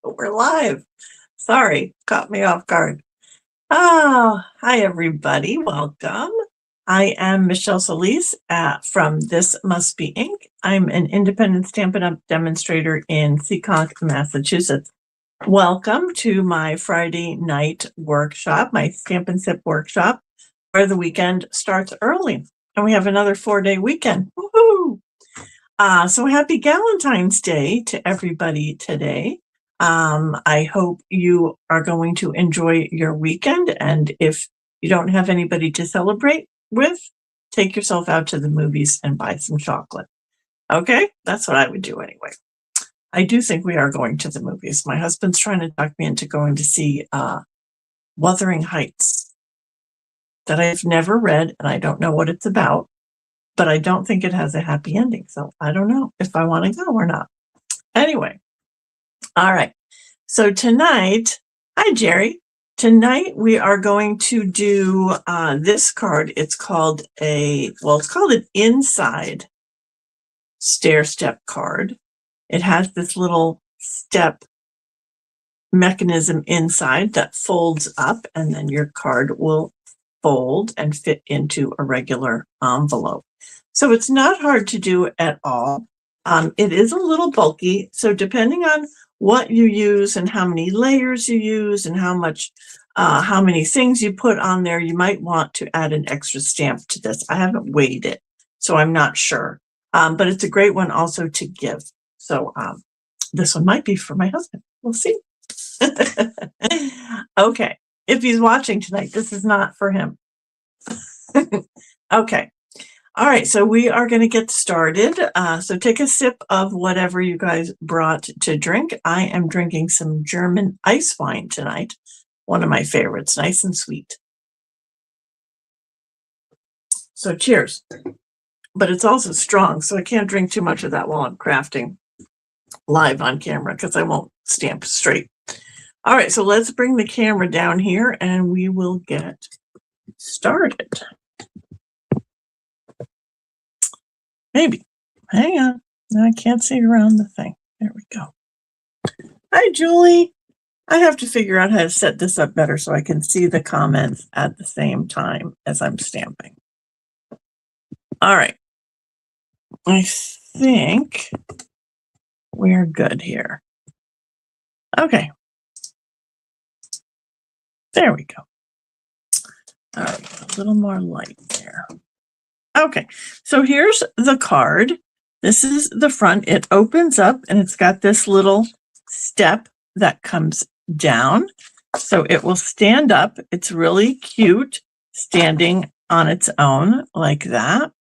We're live. Sorry, caught me off guard. Oh, hi everybody. Welcome. I am Michelle Solis from This Must Be Ink. I'm an independent Stampin' Up! Demonstrator in Seekonk, Massachusetts. Welcome to my Friday night workshop, my Stamp&Sip workshop, where the weekend starts early. And we have another 4-day weekend. Woohoo! So happy Valentine's Day to everybody today. I hope you are going to enjoy your weekend. And if you don't have anybody to celebrate with, take yourself out to the movies and buy some chocolate. Okay? That's what I would do anyway. I do think we are going to the movies. My husband's trying to talk me into going to see Wuthering Heights that I've never read, and I don't know what it's about. But I don't think it has a happy ending. So I don't know if I want to go or not. Anyway. All right. So tonight, hi, Jerry. Tonight we are going to do this card. It's called an inside Stair-Step card. It has this little step mechanism inside that folds up, and then your card will fold and fit into a regular envelope. So it's not hard to do at all. It is a little bulky. So depending on what you use and how many layers you use and how many things you put on there, you might want to add an extra stamp to this. I haven't weighed it, so I'm not sure. But it's a great one also to give. So this one might be for my husband. We'll see. Okay. If he's watching tonight, this is not for him. Okay. All right. So we are going to get started. So take a sip of whatever you guys brought to drink. I am drinking some German ice wine tonight. One of my favorites. Nice and sweet. So cheers. But it's also strong, so I can't drink too much of that while I'm crafting live on camera because I won't stamp straight. All right, so let's bring the camera down here and we will get started. Maybe. Hang on. I can't see around the thing. There we go. Hi, Julie. I have to figure out how to set this up better so I can see the comments at the same time as I'm stamping. All right. I think we're good here. Okay. There we go. All right, a little more light there. Okay, so here's the card. This is the front. It opens up and it's got this little step that comes down. So it will stand up. It's really cute standing on its own like that.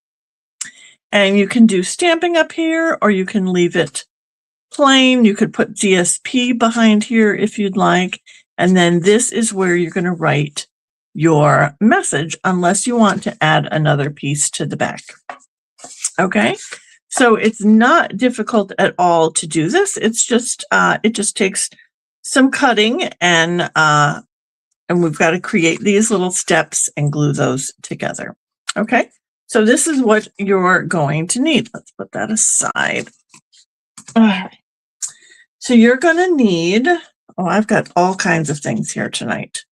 And you can do stamping up here or you can leave it plain. You could put DSP behind here if you'd like. And then this is where you're going to write your message unless you want to add another piece to the back. Okay, so it's not difficult at all to do this. It's just it just takes some cutting and we've got to create these little steps and glue those together. Okay, so this is what you're going to need. Let's put that aside. All right. So you're going to need, oh, I've got all kinds of things here tonight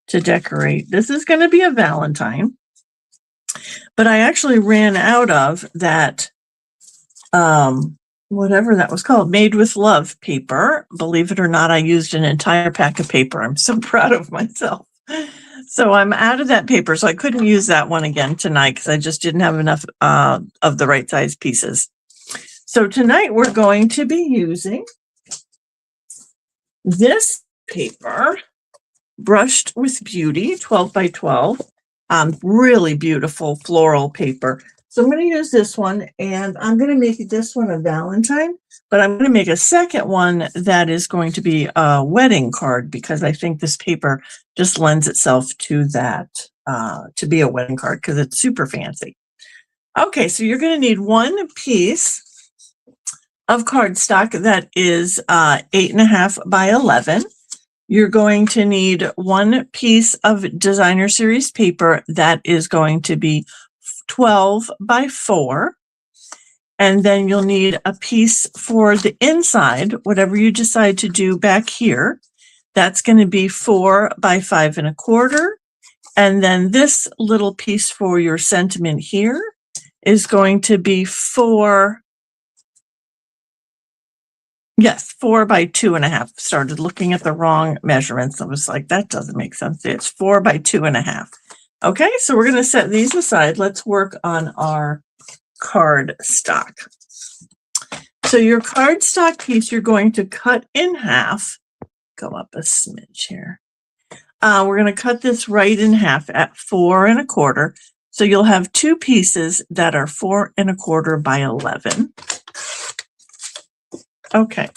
to decorate. This is going to be a Valentine, but I actually ran out of that, whatever that was called, Made with Love paper. Believe it or not, I used an entire pack of paper. I'm so proud of myself. So I'm out of that paper, so I couldn't use that one again tonight because I just didn't have enough of the right size pieces. So tonight we're going to be using this paper, Brushed with Beauty, 12 by 12, really beautiful floral paper. So I'm going to use this one, and I'm going to make this one a Valentine, but I'm going to make a second one that is going to be a wedding card because I think this paper just lends itself to that, to be a wedding card because it's super fancy. Okay, so you're going to need one piece of cardstock that is 8.5 by 11. You're going to need one piece of designer series paper that is going to be 12 by 4. And then you'll need a piece for the inside, whatever you decide to do back here. That's going to be 4 by 5 1/4. And then this little piece for your sentiment here is going to be 4 by 2 1/2. Started looking at the wrong measurements. I was like, that doesn't make sense. It's 4 by 2 1/2. Okay, so we're going to set these aside. Let's work on our card stock. So your card stock piece, you're going to cut in half. Go up a smidge here. We're going to cut this right in half at 4 1/4. So you'll have 2 pieces that are 4 1/4 by 11. Okay,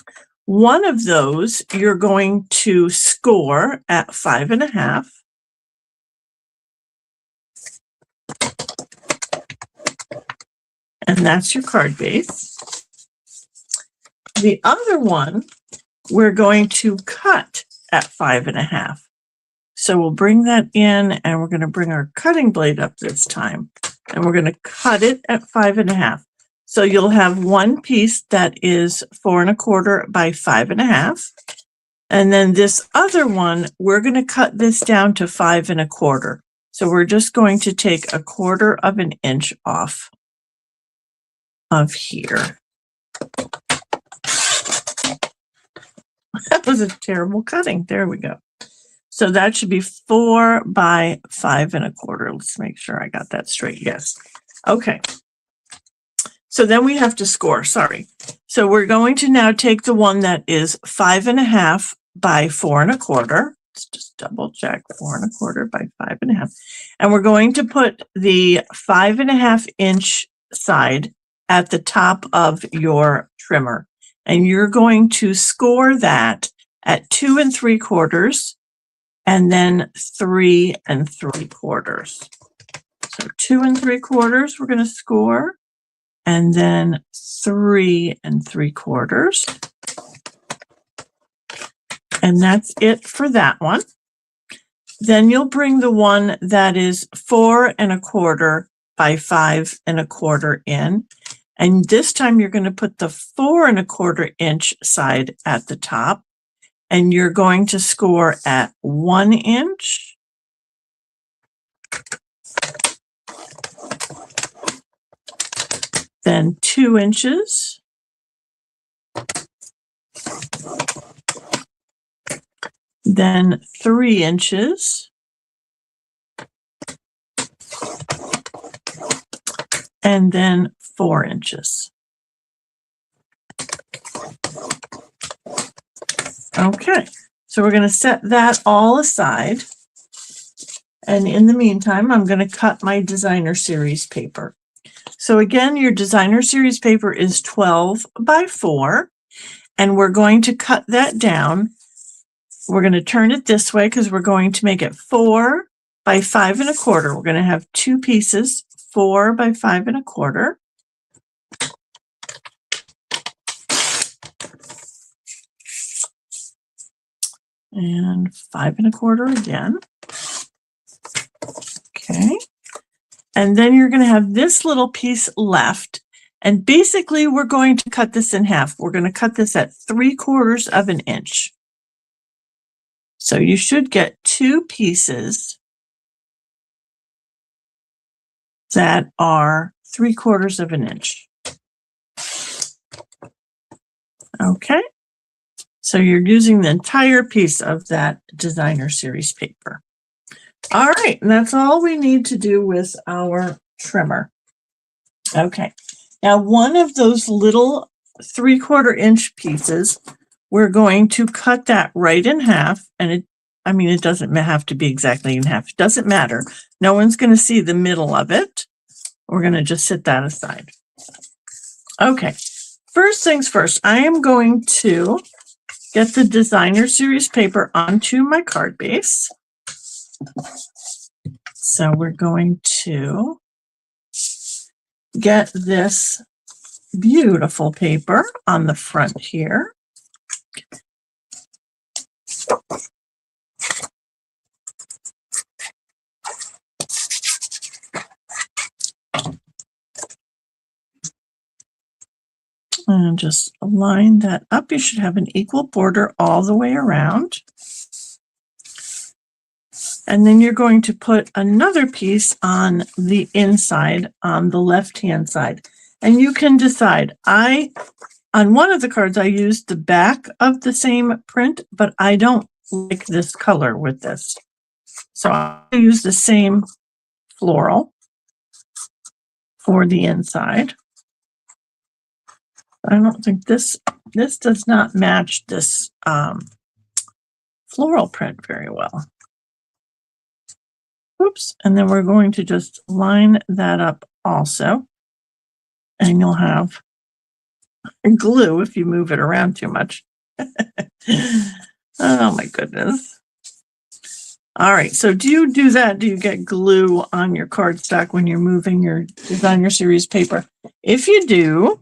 one of those you're going to score at 5 1/2. And that's your card base. The other one, we're going to cut at 5 1/2. So we'll bring that in and we're going to bring our cutting blade up this time. And we're going to cut it at 5 1/2. So you'll have one piece that is 4 1/4 by 5 1/2. And then this other one, we're going to cut this down to 5 1/4. So we're just going to take 1/4 of an inch off of here. That was a terrible cutting. There we go. So that should be 4 by 5 1/4. Let's make sure I got that straight. Yes. Okay. So then we have to score. Sorry. So we're going to now take the one that is 5 1/2 by 4 1/4. Let's just double check 4 1/4 by 5 1/2. And we're going to put the 5 1/2 inch side at the top of your trimmer. And you're going to score that at 2 3/4 and then 3 3/4. So 2 3/4 we're going to score, and then 3 3/4. And that's it for that one. Then you'll bring the one that is 4 1/4 by 5 1/4 in. And this time you're going to put the 4 1/4 inch side at the top, and you're going to score at 1 inch, then 2 inches, then 3 inches, and then 4 inches. Okay, so we're going to set that all aside. And in the meantime, I'm going to cut my designer series paper. So again, your designer series paper is 12 by 4, and we're going to cut that down. We're going to turn it this way because we're going to make it 4 by 5 1/4. We're going to have 2 pieces, 4 by 5 1/4. And 5 1/4 again. Okay. And then you're going to have this little piece left. And basically, we're going to cut this in half. We're going to cut this at 3/4 of an inch. So you should get 2 pieces that are 3/4 of an inch. Okay. So you're using the entire piece of that designer series paper. All right, and that's all we need to do with our trimmer. Okay, now one of those little 3/4 inch pieces, we're going to cut that right in half, and it doesn't have to be exactly in half. It doesn't matter. No one's going to see the middle of it. We're going to just set that aside. Okay, first things first, I am going to get the designer series paper onto my card base. So we're going to get this beautiful paper on the front here. And just line that up. You should have an equal border all the way around. And then you're going to put another piece on the inside, on the left-hand side. And you can decide. On one of the cards, I used the back of the same print, but I don't like this color with this. So I use the same floral for the inside. I don't think this does not match this floral print very well. Oops, and then we're going to just line that up also. And you'll have glue if you move it around too much. Oh my goodness. All right, so do you do that? Do you get glue on your cardstock when you're moving your designer series paper? If you do,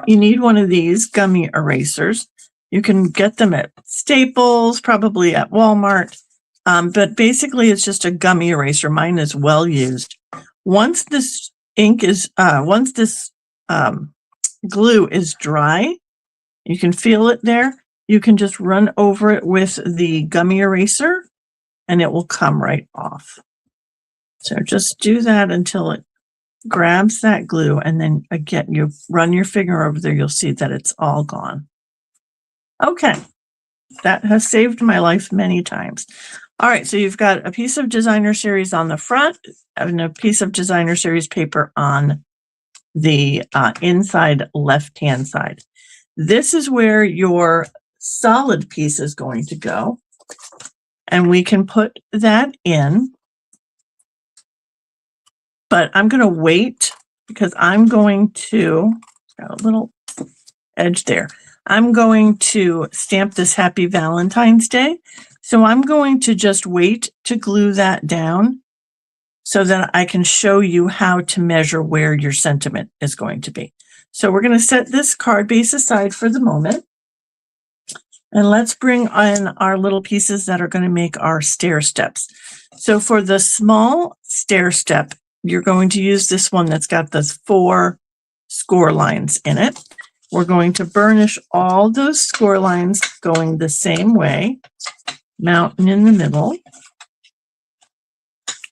you need one of these gummy erasers. You can get them at Staples, probably at Walmart. But basically it's just a gummy eraser. Mine is well used. Once this ink is, glue is dry, you can feel it there. You can just run over it with the gummy eraser and it will come right off. So just do that until it grabs that glue, and then again, you run your finger over there, you'll see that it's all gone. Okay, that has saved my life many times. All right, so you've got a piece of designer series on the front and a piece of designer series paper on the inside left-hand side. This is where your solid piece is going to go. And we can put that in. But I'm going to wait because I'm going to, got a little edge there. I'm going to stamp this Happy Valentine's Day. So I'm going to just wait to glue that down so that I can show you how to measure where your sentiment is going to be. So we're going to set this card base aside for the moment. And let's bring in our little pieces that are going to make our stair steps. So for the small stair step, you're going to use this one that's got those 4 score lines in it. We're going to burnish all those score lines going the same way. Mountain in the middle.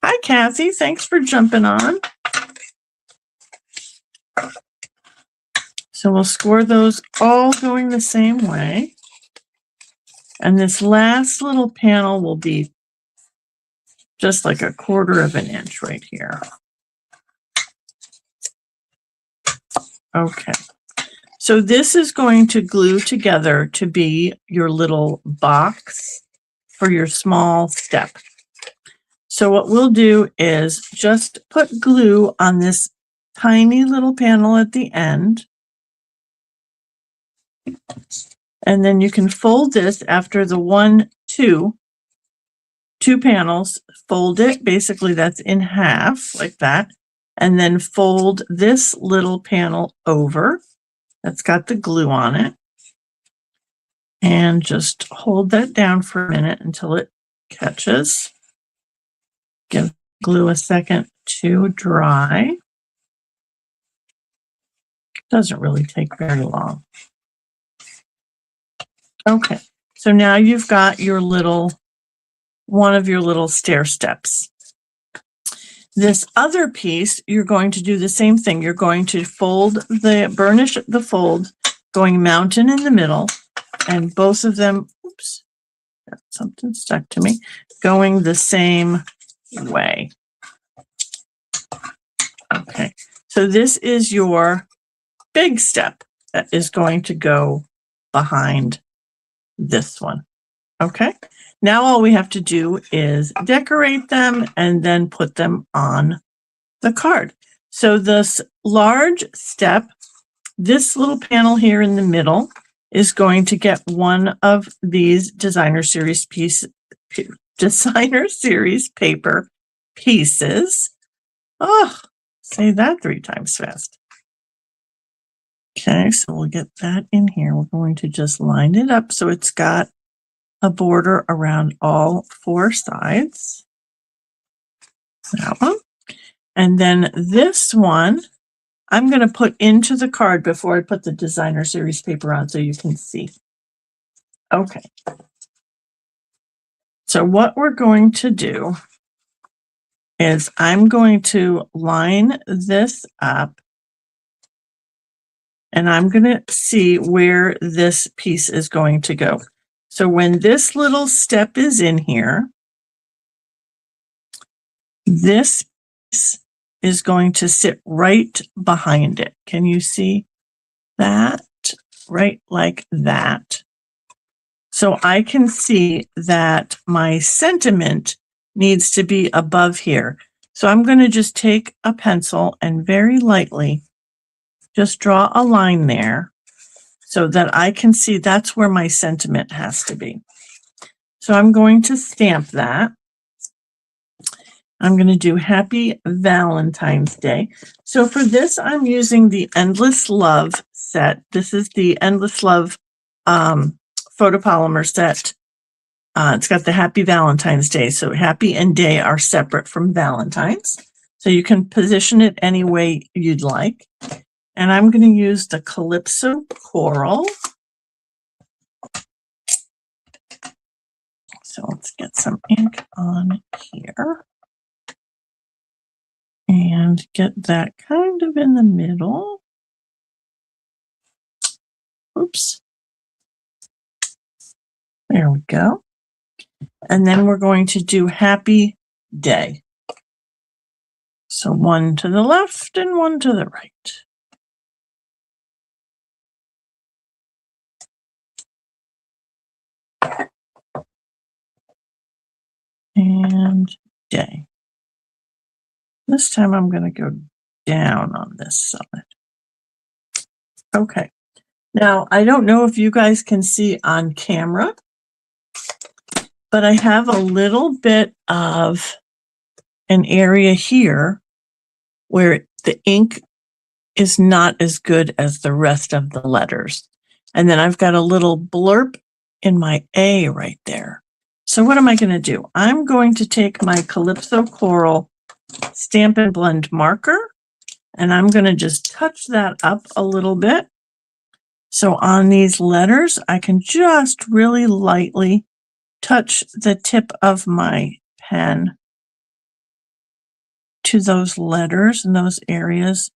Hi, Kathy. Thanks for jumping on. So we'll score those all going the same way. And this last little panel will be just like a 1/4 of an inch right here. Okay. So this is going to glue together to be your little box for your small step. So what we'll do is just put glue on this tiny little panel at the end. And then you can fold this after the 1, 2 panels, fold it. Basically that's in half like that. And then fold this little panel over. That's got the glue on it. And just hold that down for a minute until it catches. Give glue a second to dry. Doesn't really take very long. Okay, so now you've got your one of your little stair steps. This other piece, you're going to do the same thing. You're going to burnish the fold, going mountain in the middle, and both of them, oops, got something stuck to me, going the same way. Okay, so this is your big step that is going to go behind this one. Okay, now all we have to do is decorate them and then put them on the card. So this large step, this little panel here in the middle is going to get one of these designer series paper pieces. Oh, say that 3 times fast. Okay, so we'll get that in here. We're going to just line it up so it's got a border around all 4 sides. That one. And then this one, I'm going to put into the card before I put the designer series paper on so you can see. Okay. So what we're going to do is I'm going to line this up and I'm going to see where this piece is going to go. So when this little step is in here, this piece is going to sit right behind it. Can you see that? Right like that. So I can see that my sentiment needs to be above here. So I'm going to just take a pencil and very lightly just draw a line there so that I can see that's where my sentiment has to be. So I'm going to stamp that. I'm going to do Happy Valentine's Day. So for this, I'm using the Endless Love set. This is the Endless Love photopolymer set. It's got the Happy Valentine's Day. So happy and day are separate from Valentine's. So you can position it any way you'd like. And I'm going to use the Calypso Coral. So let's get some ink on here. And get that kind of in the middle. Oops. There we go. And then we're going to do Happy Day. So one to the left and one to the right. And day. This time I'm going to go down on this side. Okay. Now, I don't know if you guys can see on camera, but I have a little bit of an area here where the ink is not as good as the rest of the letters. And then I've got a little blurb in my A right there. So what am I going to do? I'm going to take my Calypso Coral Stamp and Blend marker, and I'm going to just touch that up a little bit. So on these letters, I can just really lightly touch the tip of my pen to those letters and those areas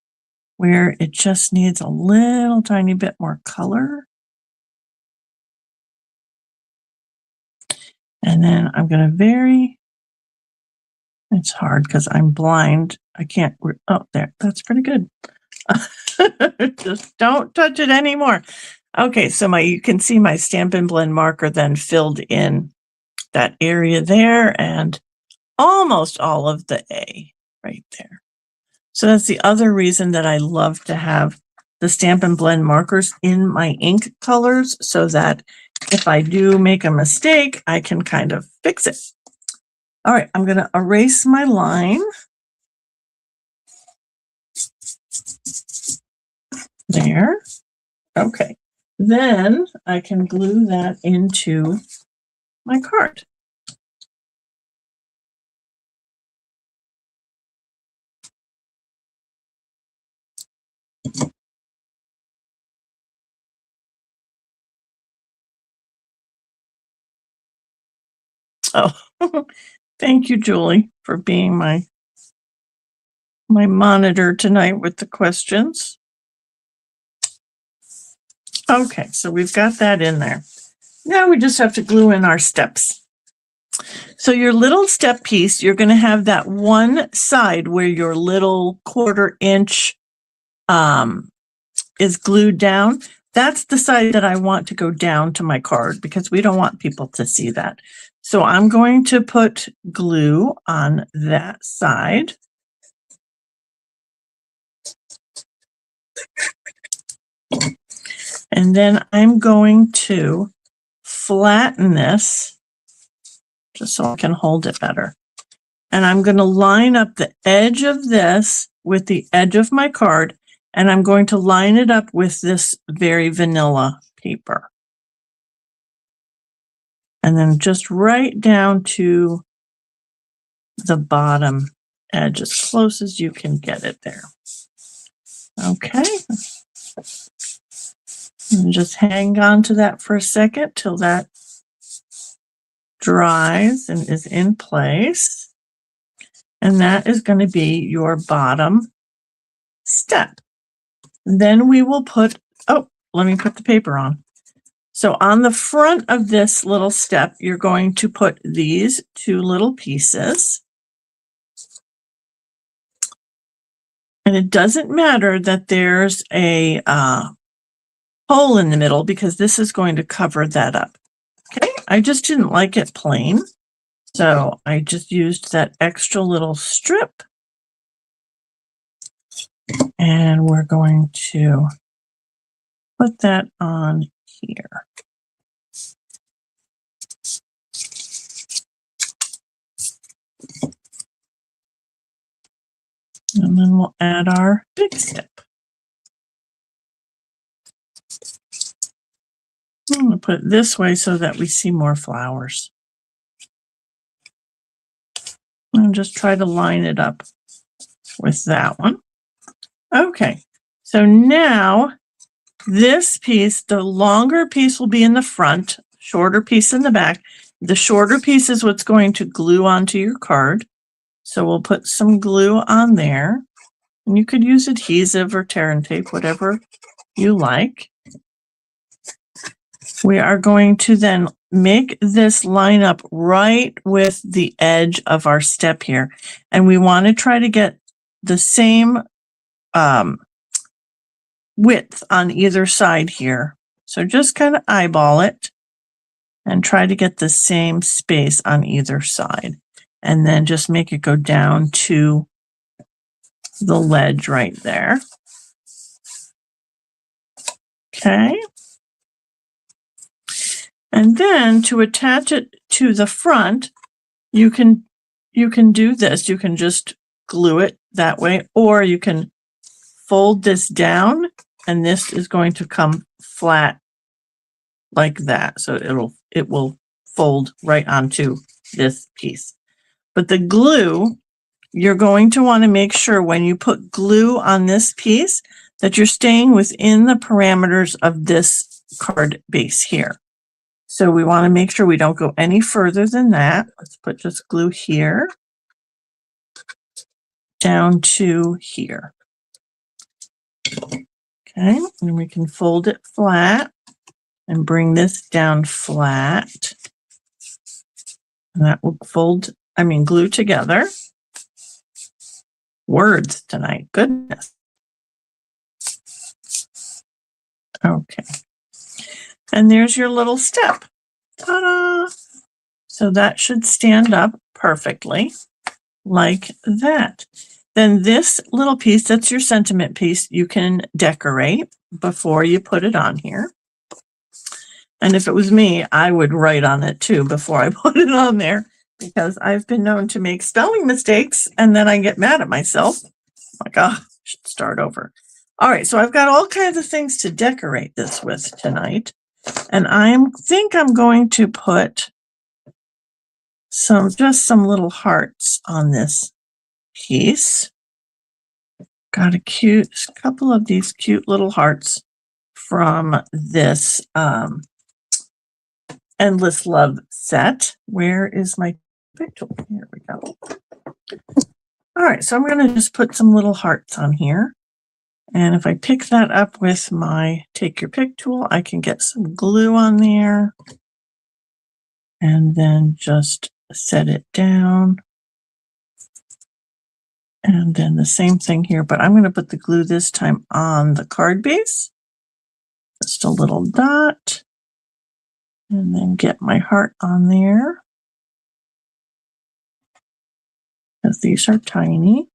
where it just needs a little tiny bit more color. And then I'm going to it's hard because I'm blind. I can't, oh, there, that's pretty good. Just don't touch it anymore. Okay, so you can see my Stamp and Blend marker then filled in that area there and almost all of the A right there. So that's the other reason that I love to have the Stamp and Blend markers in my ink colors so that if I do make a mistake, I can kind of fix it. All right, I'm going to erase my line. There. Okay. Then I can glue that into my card. Oh, thank you, Julie, for being my monitor tonight with the questions. Okay, so we've got that in there. Now we just have to glue in our steps. So your little step piece, you're going to have that one side where your little 1/4 inch is glued down. That's the side that I want to go down to my card because we don't want people to see that. So I'm going to put glue on that side. And then I'm going to flatten this just so I can hold it better. And I'm going to line up the edge of this with the edge of my card, and I'm going to line it up with this very vanilla paper. And then just right down to the bottom edge as close as you can get it there. Okay. And just hang on to that for a second till that dries and is in place. And that is going to be your bottom step. Then we will put, oh, let me put the paper on. So on the front of this little step, you're going to put these two little pieces. And it doesn't matter that there's a hole in the middle because this is going to cover that up. Okay, I just didn't like it plain. So I just used that extra little strip. And we're going to put that on here. And then we'll add our big step. I'm going to put it this way so that we see more flowers. And just try to line it up with that one. Okay, so now this piece, the longer piece will be in the front, shorter piece in the back. The shorter piece is what's going to glue onto your card. So we'll put some glue on there. And you could use adhesive or tear and tape, whatever you like. We are going to then make this line up right with the edge of our step here. And we want to try to get the same width on either side here. So just kind of eyeball it and try to get the same space on either side. And then just make it go down to the ledge right there. Okay. And then to attach it to the front, you can do this. You can just glue it that way, or you can fold this down and this is going to come flat like that. So it will fold right onto this piece. But the glue, you're going to want to make sure when you put glue on this piece that you're staying within the parameters of this card base here. So we want to make sure we don't go any further than that. Let's put just glue here down to here. Okay, and we can fold it flat and bring this down flat. And that will glue together. Words tonight, goodness. Okay. And there's your little step. Ta-da! So that should stand up perfectly like that. Then this little piece, that's your sentiment piece, you can decorate before you put it on here. And if it was me, I would write on it too before I put it on there, because I've been known to make spelling mistakes and then I get mad at myself. Like, oh, I should start over. All right, so I've got all kinds of things to decorate this with tonight. And I think I'm going to put just some little hearts on this piece. Got a couple of these cute little hearts from this Endless Love set. Where is my pick tool? Here we go. All right, so I'm going to just put some little hearts on here. And if I pick that up with my Take Your Pick tool, I can get some glue on there and then just set it down. And then the same thing here, but I'm going to put the glue this time on the card base. Just a little dot. And then get my heart on there, because these are tiny.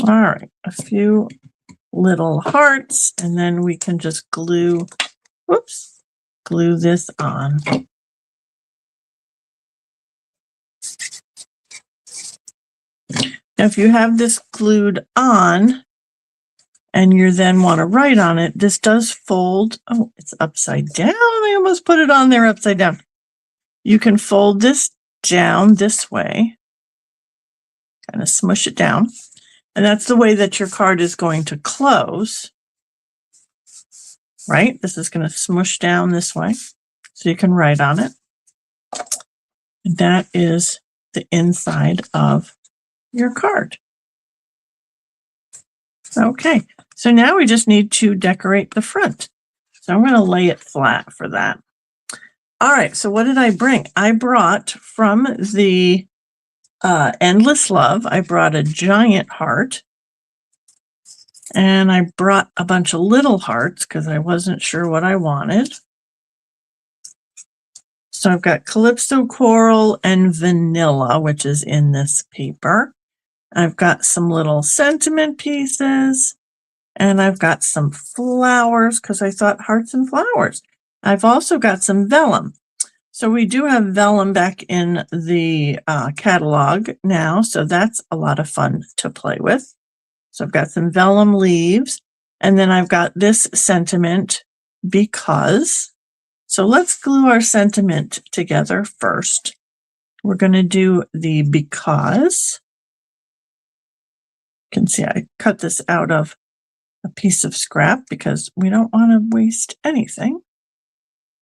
All right, a few little hearts, and then we can just glue this on. Now, if you have this glued on, and you then want to write on it, this does fold. Oh, it's upside down. I almost put it on there upside down. You can fold this down this way, kind of smush it down. And that's the way that your card is going to close, right? This is going to smush down this way so you can write on it. And that is the inside of your card. Okay, so now we just need to decorate the front. So I'm going to lay it flat for that. All right, so what did I bring? I brought from the Endless Love, I brought a giant heart. And I brought a bunch of little hearts because I wasn't sure what I wanted. So I've got Calypso Coral and Vanilla, which is in this paper. I've got some little sentiment pieces, and I've got some flowers because I thought hearts and flowers. I've also got some vellum. So we do have vellum back in the catalog now, so that's a lot of fun to play with. So I've got some vellum leaves, and then I've got this sentiment because. So let's glue our sentiment together first. We're going to do the because. You can see I cut this out of a piece of scrap because we don't want to waste anything.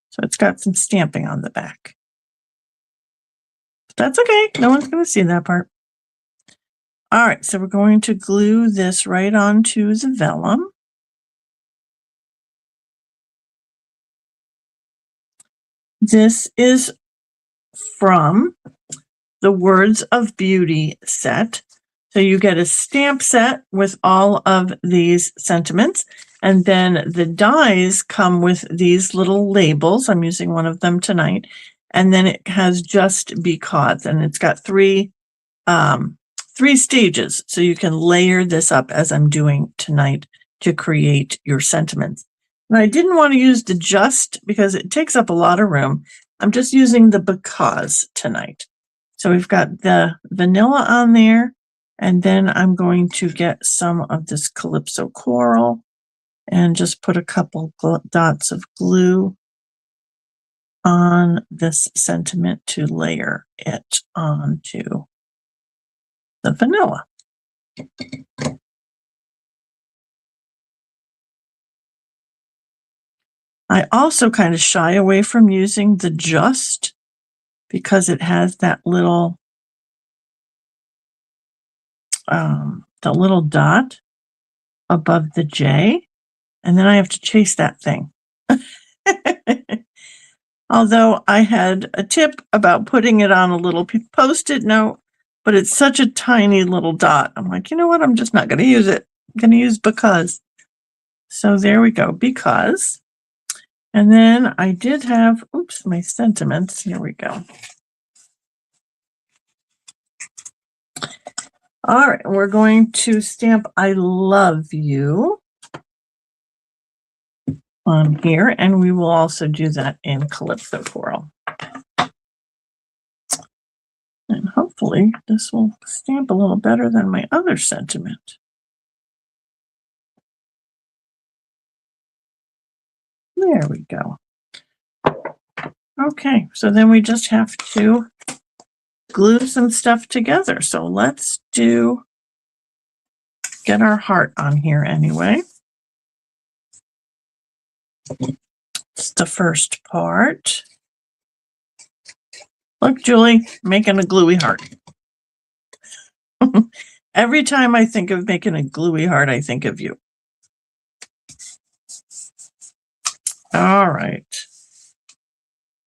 So it's got some stamping on the back. But that's okay. No one's going to see that part. All right, so we're going to glue this right onto the vellum. This is from the Words of Beauty set. So you get a stamp set with all of these sentiments, and then the dies come with these little labels. I'm using one of them tonight, and then it has just because, and it's got three stages, so you can layer this up as I'm doing tonight to create your sentiments. And I didn't want to use the just because it takes up a lot of room. I'm just using the because tonight. So we've got the vanilla on there, and then I'm going to get some of this Calypso Coral and just put a couple dots of glue on this sentiment to layer it onto the vanilla. I also kind of shy away from using the just because it has that little the little dot above the J, and then I have to chase that thing. Although I had a tip about putting it on a little Post-it note, but it's such a tiny little dot. I'm like, you know what? I'm just not going to use it. I'm going to use because. So there we go, because. And then I did have, oops, my sentiments. Here we go. All right, we're going to stamp I love you on here, and we will also do that in Calypso Coral. And hopefully this will stamp a little better than my other sentiment. There we go. Okay, so then we just have to glue some stuff together. So let's get our heart on here anyway. It's the first part. Look, Julie, making a gluey heart. Every time I think of making a gluey heart, I think of you. All right.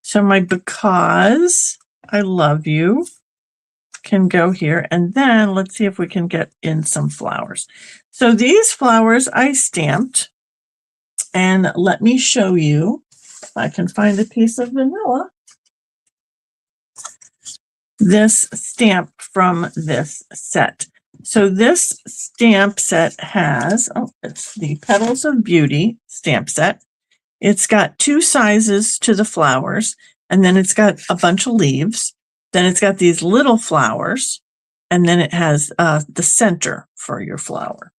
So my because I love you can go here, and then let's see if we can get in some flowers. So these flowers I stamped, and let me show you if I can find a piece of vanilla. This stamp from this set. So this stamp set has, it's the Petals of Beauty stamp set. It's got 2 sizes to the flowers, and then it's got a bunch of leaves. Then it's got these little flowers, and then it has the center for your flower.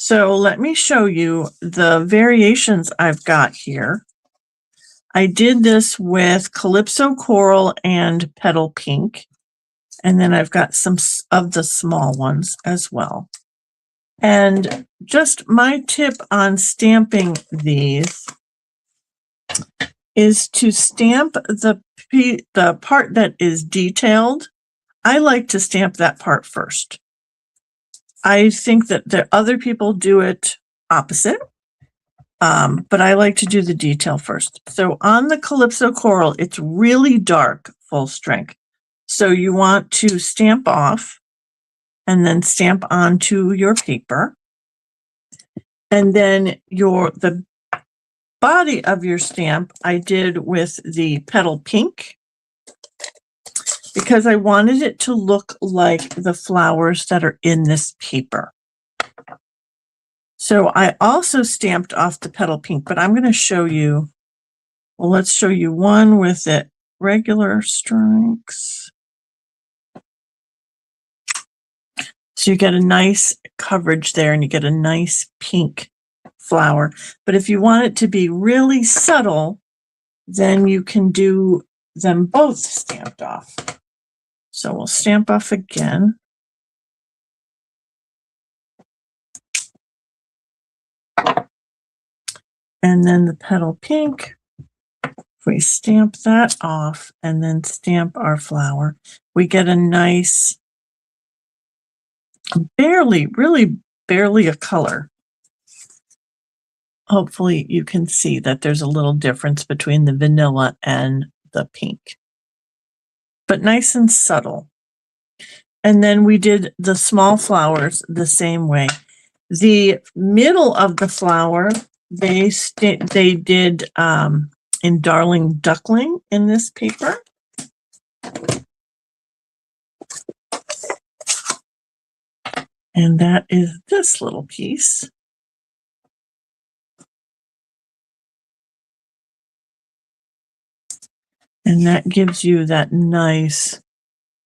So let me show you the variations I've got here. I did this with Calypso Coral and Petal Pink. And then I've got some of the small ones as well. And just my tip on stamping these is to stamp the part that is detailed. I like to stamp that part first. I think that the other people do it opposite, but I like to do the detail first. So on the Calypso Coral, it's really dark, full strength. So you want to stamp off and then stamp onto your paper. And then the body of your stamp I did with the Petal Pink because I wanted it to look like the flowers that are in this paper. So I also stamped off the Petal Pink, but I'm going to show you, well, let's show you one with it regular strokes. So you get a nice coverage there and you get a nice pink flower. But if you want it to be really subtle, then you can do them both stamped off. So we'll stamp off again. And then the Petal Pink, if we stamp that off and then stamp our flower, we get a nice, really barely a color. Hopefully you can see that there's a little difference between the vanilla and the pink, but nice and subtle. And then we did the small flowers the same way. The middle of the flower, they did in Darling Duckling in this paper. And that is this little piece. And that gives you that nice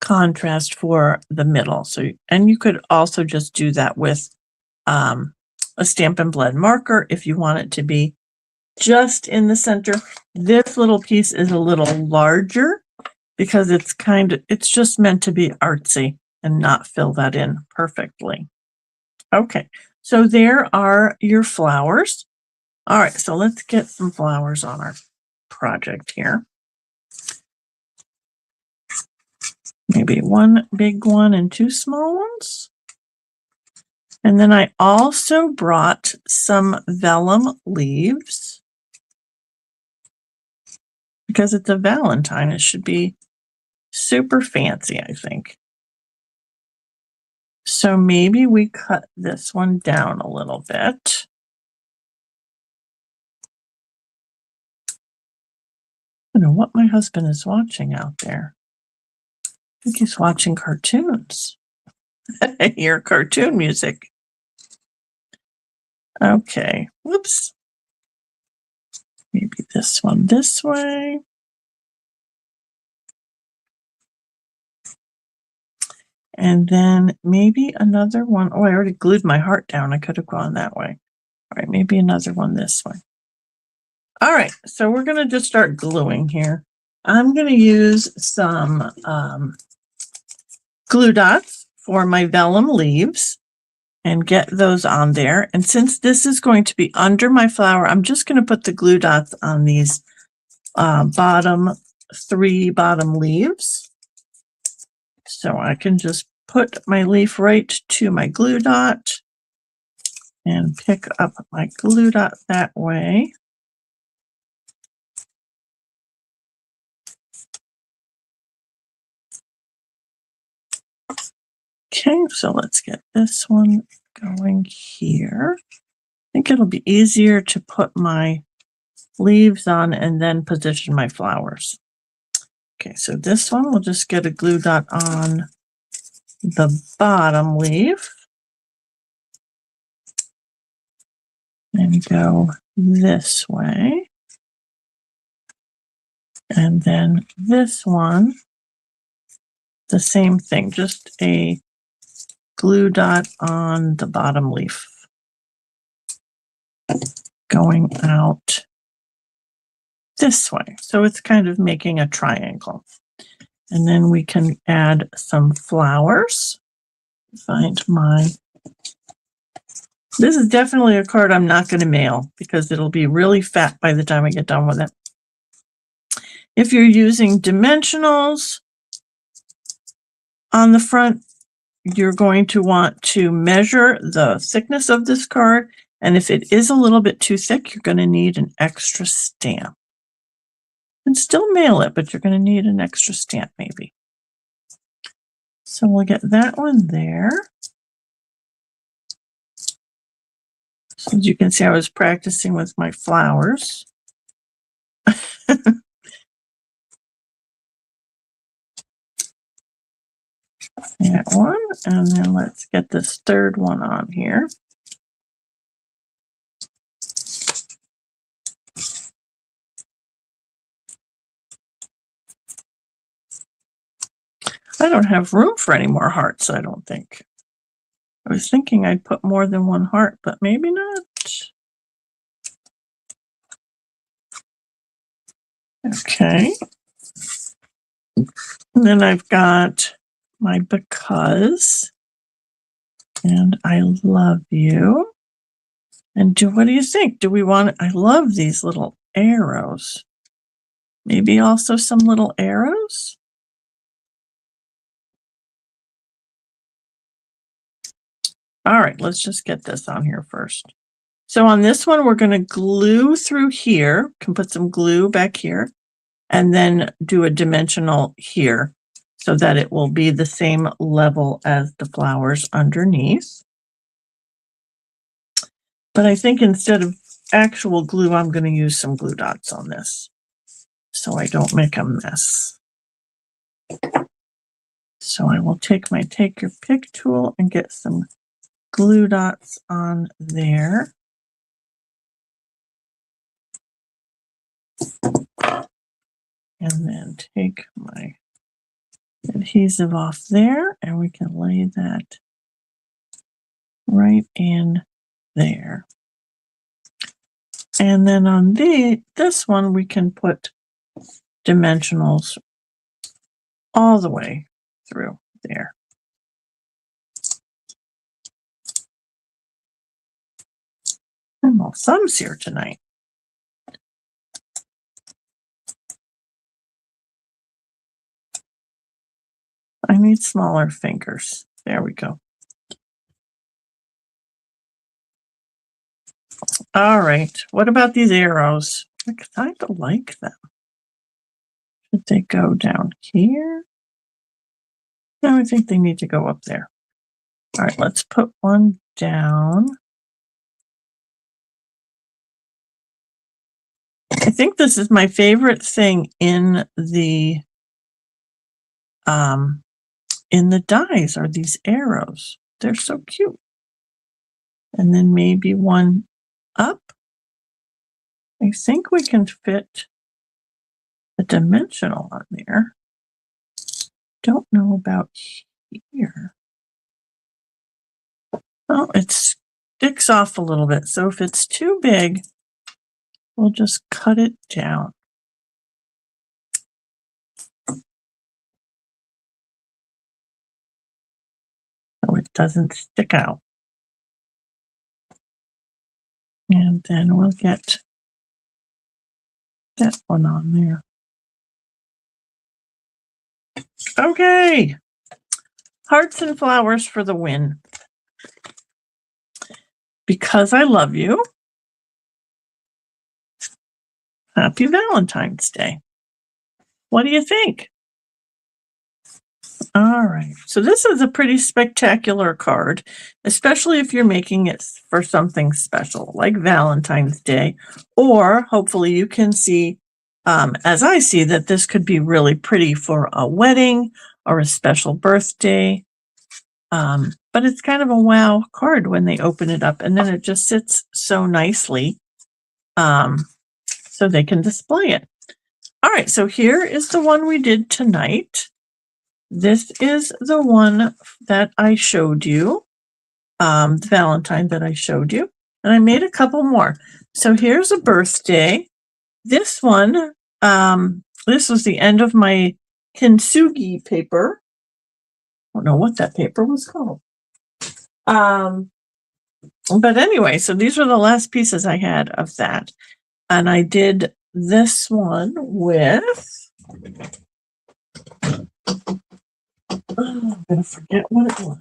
contrast for the middle. So, and you could also just do that with a Stampin' Blend marker if you want it to be just in the center. This little piece is a little larger because it's just meant to be artsy and not fill that in perfectly. Okay, so there are your flowers. All right, so let's get some flowers on our project here. Maybe one big one and two small ones. And then I also brought some vellum leaves because it's a Valentine. It should be super fancy, I think. So maybe we cut this one down a little bit. I don't know what my husband is watching out there. I think he's watching cartoons. I hear cartoon music. Okay, whoops. Maybe this one this way. And then maybe another one. Oh, I already glued my heart down. I could have gone that way. All right, maybe another one this way. All right, so we're going to just start gluing here. I'm going to use some glue dots for my vellum leaves and get those on there. And since this is going to be under my flower, I'm just going to put the glue dots on these three bottom leaves. So I can just put my leaf right to my glue dot and pick up my glue dot that way. Okay, so let's get this one going here. I think it'll be easier to put my leaves on and then position my flowers. Okay, so this one, we'll just get a glue dot on the bottom leaf and go this way. And then this one, the same thing, just a glue dot on the bottom leaf. going out this way. So it's kind of making a triangle. And then we can add some flowers. Find my, this is definitely a card I'm not going to mail because it'll be really fat by the time I get done with it. If you're using dimensionals on the front, you're going to want to measure the thickness of this card. And if it is a little bit too thick, you're going to need an extra stamp. And still mail it, but you're going to need an extra stamp maybe. So we'll get that one there. So as you can see, I was practicing with my flowers. That one, and then let's get this third one on here. I don't have room for any more hearts, I don't think. I was thinking I'd put more than one heart, but maybe not. Okay. And then I've got my because and I love you. And what do you think? Do we want, I love these little arrows. Maybe also some little arrows? All right, let's just get this on here first. So on this one, we're going to glue through here, can put some glue back here, and then do a dimensional here so that it will be the same level as the flowers underneath. But I think instead of actual glue, I'm going to use some glue dots on this so I don't make a mess. So I will take my take your pick tool and get some glue dots on there. And then take my adhesive off there and we can lay that right in there. And then on this one, we can put dimensionals all the way through there. And my thumbs here tonight. I need smaller fingers. There we go. All right. What about these arrows? I kind of like them. Should they go down here? No, I think they need to go up there. All right, let's put one down. I think this is my favorite thing in the dies are these arrows. They're so cute. And then maybe one up. I think we can fit a dimensional on there. Don't know about here. Oh, it sticks off a little bit. So if it's too big, we'll just cut it down. So it doesn't stick out. And then we'll get that one on there. Okay. Hearts and flowers for the win. Because I love you. Happy Valentine's Day. What do you think? All right. So this is a pretty spectacular card, especially if you're making it for something special like Valentine's Day, or hopefully you can see, as I see, that this could be really pretty for a wedding or a special birthday. But it's kind of a wow card when they open it up, and then it just sits so nicely so they can display it. All right, so here is the one we did tonight. This is the one that I showed you, the Valentine that I showed you. And I made a couple more. So here's a birthday. This one, this was the end of my kintsugi paper. I don't know what that paper was called. But anyway, so these were the last pieces I had of that. And I did this one with, I'm going to forget what it was.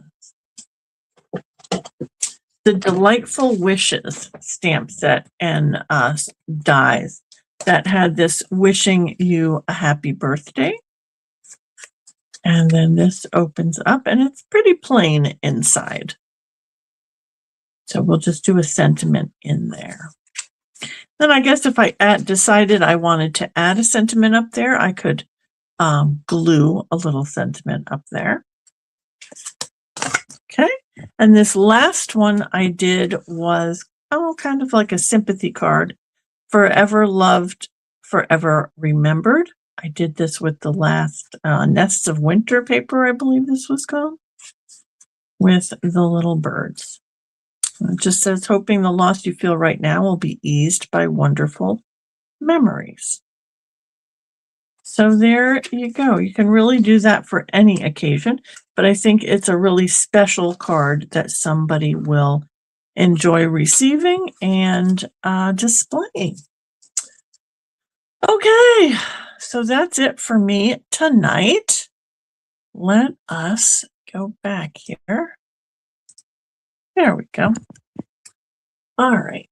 The Delightful Wishes stamp set and dies that had this wishing you a happy birthday. And then this opens up and it's pretty plain inside. So we'll just do a sentiment in there. Then I guess if I decided I wanted to add a sentiment up there, I could glue a little sentiment up there. Okay, and this last one I did was kind of like a sympathy card. Forever loved, forever remembered. I did this with the last Nests of Winter paper, I believe this was called, with the little birds. It just says, hoping the loss you feel right now will be eased by wonderful memories. So there you go. You can really do that for any occasion, but I think it's a really special card that somebody will enjoy receiving and displaying. Okay, so that's it for me tonight. Let us go back here. There we go. All right.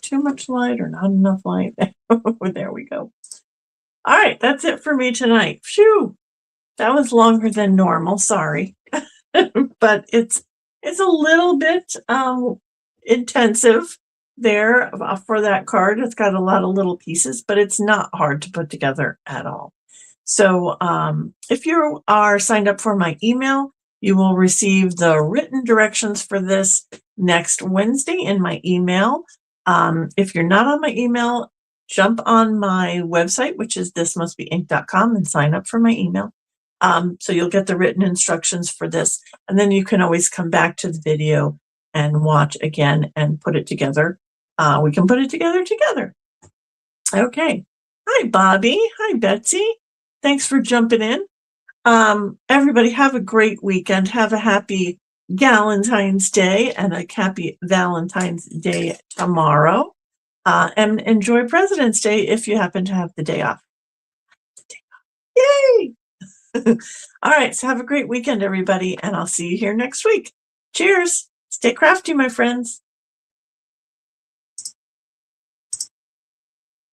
Too much light or not enough light? There we go. All right, that's it for me tonight. Phew, that was longer than normal. Sorry, but it's a little bit intensive there for that card. It's got a lot of little pieces, but it's not hard to put together at all. So if you are signed up for my email, you will receive the written directions for this next Wednesday in my email. If you're not on my email, jump on my website, which is thismustbeink.com, and sign up for my email. So you'll get the written instructions for this, and then you can always come back to the video and watch again and put it together. We can put it together. Okay. Hi, Bobby. Hi, Betsy. Thanks for jumping in. Everybody have a great weekend. Have a happy Galentine's Day and a happy Valentine's Day tomorrow. And enjoy President's Day if you happen to have the day off. Yay! All right, so have a great weekend, everybody, and I'll see you here next week. Cheers. Stay crafty, my friends.